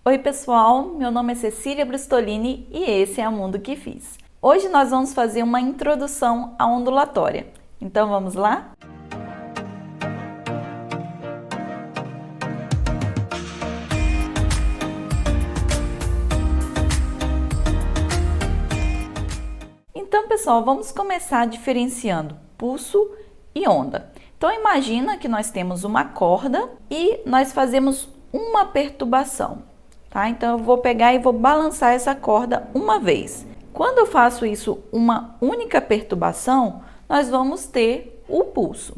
Oi pessoal, meu nome é Cecília Brustolini e esse é o Mundo que Fiz. Hoje nós vamos fazer uma introdução à ondulatória. Então vamos lá? Então pessoal, vamos começar diferenciando pulso e onda. Então imagina que nós temos uma corda e nós fazemos uma perturbação. Tá? Então eu vou pegar e vou balançar essa corda uma vez. Quando eu faço isso uma única perturbação, nós vamos ter o pulso.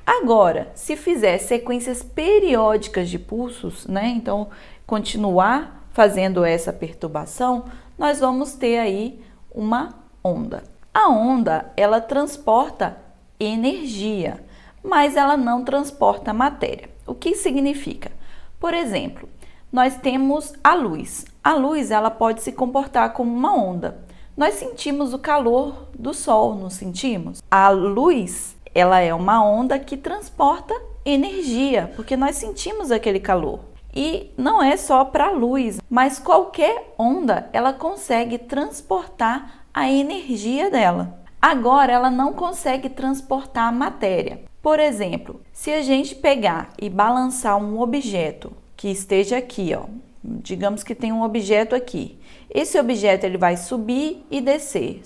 Agora, se fizer sequências periódicas de pulsos, né? Então continuar fazendo essa perturbação, nós vamos ter aí uma onda. A onda, ela transporta energia, mas ela não transporta matéria. O que significa? Por exemplo, nós temos a luz. A luz, ela pode se comportar como uma onda. Nós sentimos o calor do sol, não sentimos? A luz, ela é uma onda que transporta energia, porque nós sentimos aquele calor. E não é só para a luz, mas qualquer onda, ela consegue transportar a energia dela. Agora, ela não consegue transportar a matéria. Por exemplo, se a gente pegar e balançar um objeto que esteja aqui, ó, digamos que tem um objeto aqui. Esse objeto ele vai subir e descer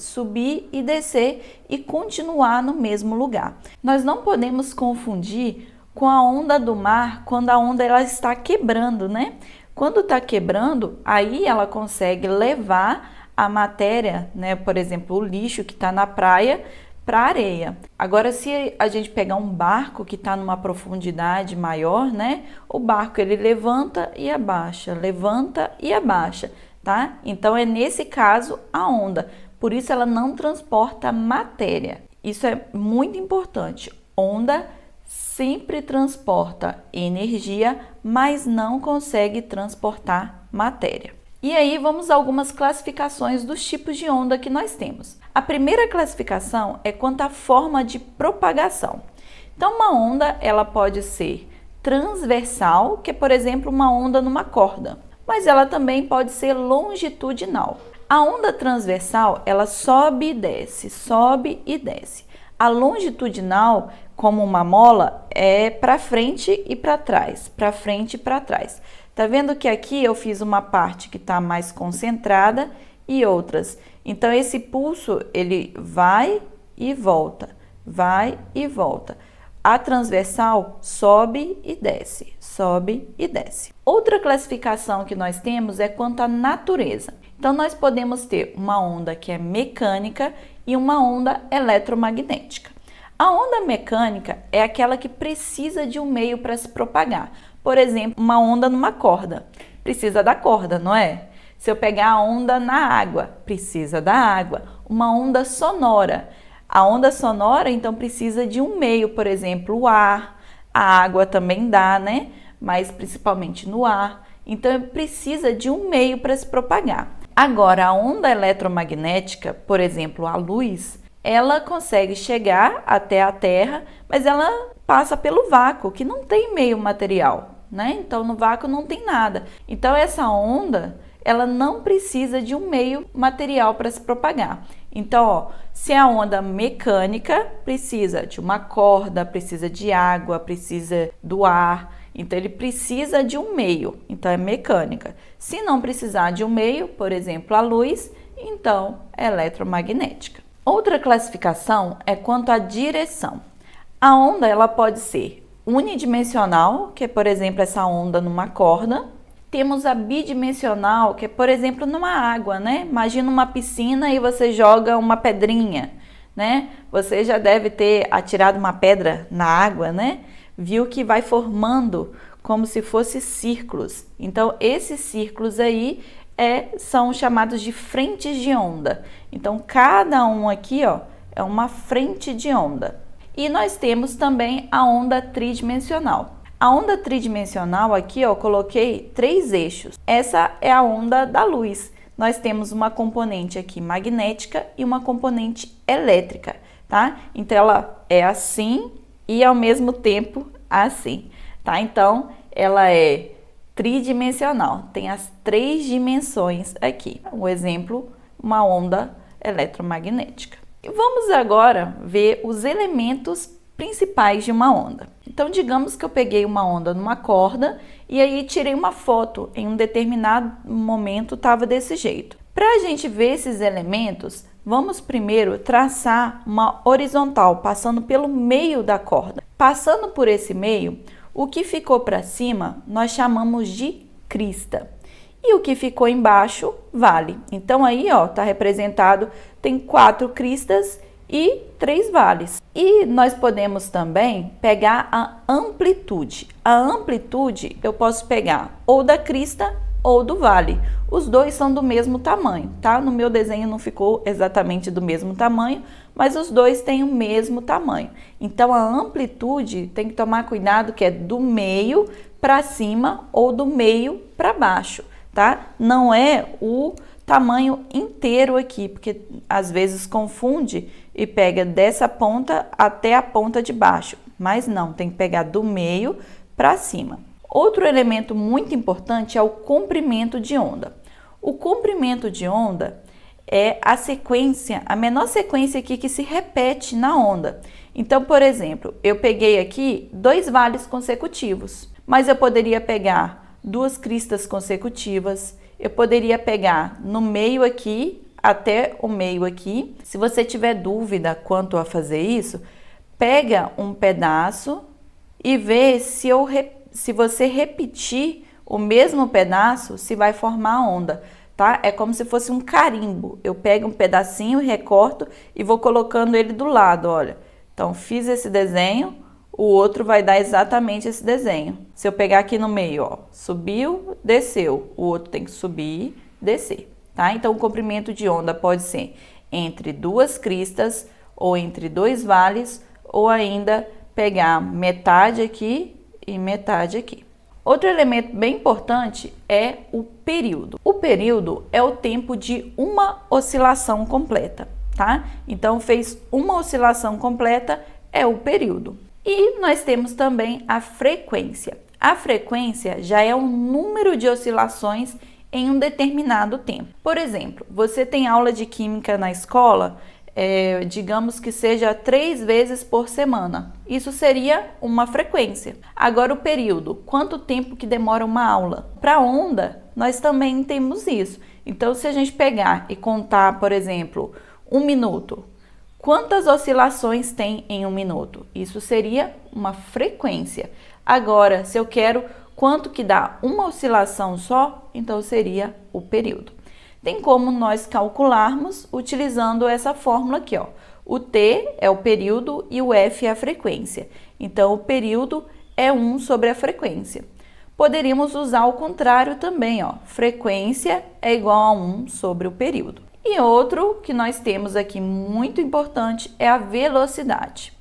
e continuar no mesmo lugar. Nós não podemos confundir com a onda do mar, quando a onda ela está quebrando, né? Quando está quebrando, aí ela consegue levar a matéria, né? Por exemplo, o lixo que está na praia, para a areia. Agora, se a gente pegar um barco que está numa profundidade maior, né? O barco ele levanta e abaixa, tá? Então é nesse caso a onda. Por isso ela não transporta matéria. Isso é muito importante. Onda sempre transporta energia, mas não consegue transportar matéria. E aí vamos a algumas classificações dos tipos de onda que nós temos. A primeira classificação é quanto à forma de propagação. Então uma onda ela pode ser transversal, que é por exemplo uma onda numa corda, mas ela também pode ser longitudinal. A onda transversal ela sobe e desce. A longitudinal, como uma mola, é para frente e para trás, Tá vendo que aqui eu fiz uma parte que está mais concentrada e outras. Então, esse pulso, ele vai e volta. A transversal sobe e desce. Outra classificação que nós temos é quanto à natureza. Então, nós podemos ter uma onda que é mecânica e uma onda eletromagnética. A onda mecânica é aquela que precisa de um meio para se propagar. Por exemplo, uma onda numa corda. Precisa da corda, não é? Se eu pegar a onda na água, precisa da água. Uma onda sonora. A onda sonora, então, precisa de um meio, por exemplo, o ar. A água também dá, né? Mas principalmente no ar. Então, precisa de um meio para se propagar. Agora, a onda eletromagnética, por exemplo, a luz, ela consegue chegar até a Terra, mas ela passa pelo vácuo, que não tem meio material, né? Então, no vácuo não tem nada. Então, essa onda, ela não precisa de um meio material para se propagar. Então, ó, se a onda mecânica precisa de uma corda, precisa de água, precisa do ar, então ele precisa de um meio, então é mecânica. Se não precisar de um meio, por exemplo, a luz, então é eletromagnética. Outra classificação é quanto à direção. A onda ela pode ser unidimensional, que é, por exemplo, essa onda numa corda. Temos a bidimensional, que é, por exemplo, numa água, né? Imagina uma piscina e você joga uma pedrinha, né? Você já deve ter atirado uma pedra na água, né? Viu que vai formando como se fossem círculos. Então, esses círculos aí são chamados de frentes de onda. Então, cada um aqui, ó, é uma frente de onda. E nós temos também a onda tridimensional. A onda tridimensional aqui, ó, eu coloquei 3 eixos. Essa é a onda da luz. Nós temos uma componente aqui magnética e uma componente elétrica, tá? Então, ela é assim e ao mesmo tempo assim, tá? Então, ela é tridimensional, tem as 3 dimensões aqui. Um exemplo, uma onda eletromagnética. E vamos agora ver os elementos principais de uma onda. Então, digamos que eu peguei uma onda numa corda e aí tirei uma foto. Em um determinado momento estava desse jeito. Para a gente ver esses elementos, vamos primeiro traçar uma horizontal, passando pelo meio da corda. Passando por esse meio, o que ficou para cima nós chamamos de crista. E o que ficou embaixo, vale. Então aí, ó, tá representado, tem 4 cristas e 3 vales. E nós podemos também pegar a amplitude. A amplitude eu posso pegar ou da crista ou do vale. Os dois são do mesmo tamanho, tá? No meu desenho não ficou exatamente do mesmo tamanho, mas os dois têm o mesmo tamanho. Então a amplitude tem que tomar cuidado que é do meio para cima ou do meio para baixo, tá? Não é o tamanho inteiro aqui, porque às vezes confunde e pega dessa ponta até a ponta de baixo, mas não, tem que pegar do meio para cima. Outro elemento muito importante é o comprimento de onda. O comprimento de onda é a sequência, a menor sequência aqui que se repete na onda. Então, por exemplo, eu peguei aqui 2 vales consecutivos, mas eu poderia pegar 2 cristas consecutivas, eu poderia pegar no meio aqui, até o meio aqui. Se você tiver dúvida quanto a fazer isso, pega um pedaço e vê se você repetir o mesmo pedaço, se vai formar a onda, tá? É como se fosse um carimbo. Eu pego um pedacinho, recorto e vou colocando ele do lado, olha. Então, fiz esse desenho, o outro vai dar exatamente esse desenho. Se eu pegar aqui no meio, ó, subiu, desceu, o outro tem que subir, descer, tá? Então, o comprimento de onda pode ser entre 2 cristas ou entre 2 vales, ou ainda pegar metade aqui e metade aqui. Outro elemento bem importante é o período. O período é o tempo de uma oscilação completa, tá? Então, fez uma oscilação completa, é o período. E nós temos também a frequência. A frequência já é o número de oscilações em um determinado tempo. Por exemplo, você tem aula de química na escola, digamos que seja 3 vezes por semana. Isso seria uma frequência. Agora o período, quanto tempo que demora uma aula? Para onda, nós também temos isso. Então, se a gente pegar e contar, por exemplo, 1 minuto, quantas oscilações tem em 1 minuto? Isso seria uma frequência. Agora, se eu quero quanto que dá uma oscilação só, então seria o período. Tem como nós calcularmos utilizando essa fórmula aqui, ó. O T é o período e o F é a frequência. Então, o período é 1 sobre a frequência. Poderíamos usar o contrário também, ó. Frequência é igual a 1 sobre o período. E outro que nós temos aqui muito importante é a velocidade.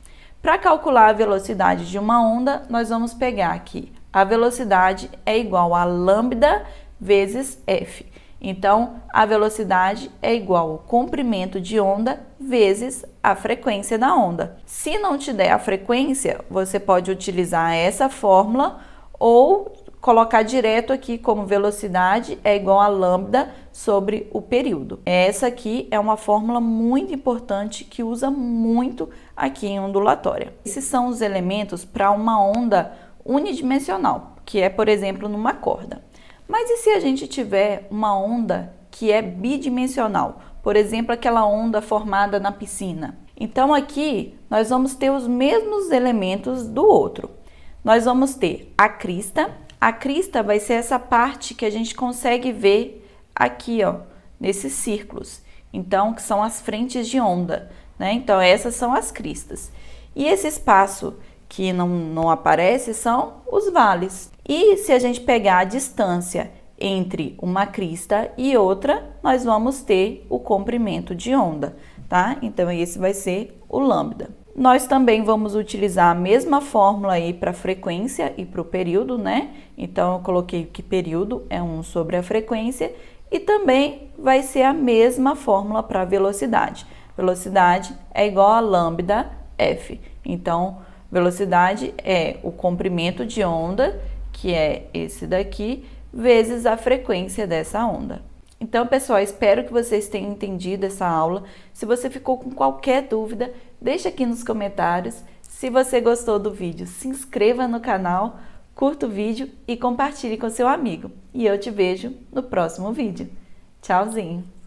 Para calcular a velocidade de uma onda, nós vamos pegar aqui. A velocidade é igual a lambda vezes F. Então, a velocidade é igual ao comprimento de onda vezes a frequência da onda. Se não te der a frequência, você pode utilizar essa fórmula ou colocar direto aqui como velocidade é igual a lambda sobre o período. Essa aqui é uma fórmula muito importante que usa muito aqui em ondulatória. Esses são os elementos para uma onda unidimensional, que é, por exemplo, numa corda. Mas e se a gente tiver uma onda que é bidimensional? Por exemplo, aquela onda formada na piscina. Então aqui nós vamos ter os mesmos elementos do outro. Nós vamos ter a crista. A crista vai ser essa parte que a gente consegue ver aqui, ó, nesses círculos. Então, que são as frentes de onda, né? Então, essas são as cristas. E esse espaço que não aparece são os vales. E se a gente pegar a distância entre uma crista e outra, nós vamos ter o comprimento de onda, tá? Então, esse vai ser o lambda. Nós também vamos utilizar a mesma fórmula aí para frequência e para o período, né? Então, eu coloquei que período é 1 sobre a frequência e também vai ser a mesma fórmula para velocidade. Velocidade é igual a lambda F. Então, velocidade é o comprimento de onda, que é esse daqui, vezes a frequência dessa onda. Então, pessoal, espero que vocês tenham entendido essa aula. Se você ficou com qualquer dúvida, deixa aqui nos comentários. Se você gostou do vídeo, se inscreva no canal, curta o vídeo e compartilhe com seu amigo. E eu te vejo no próximo vídeo. Tchauzinho!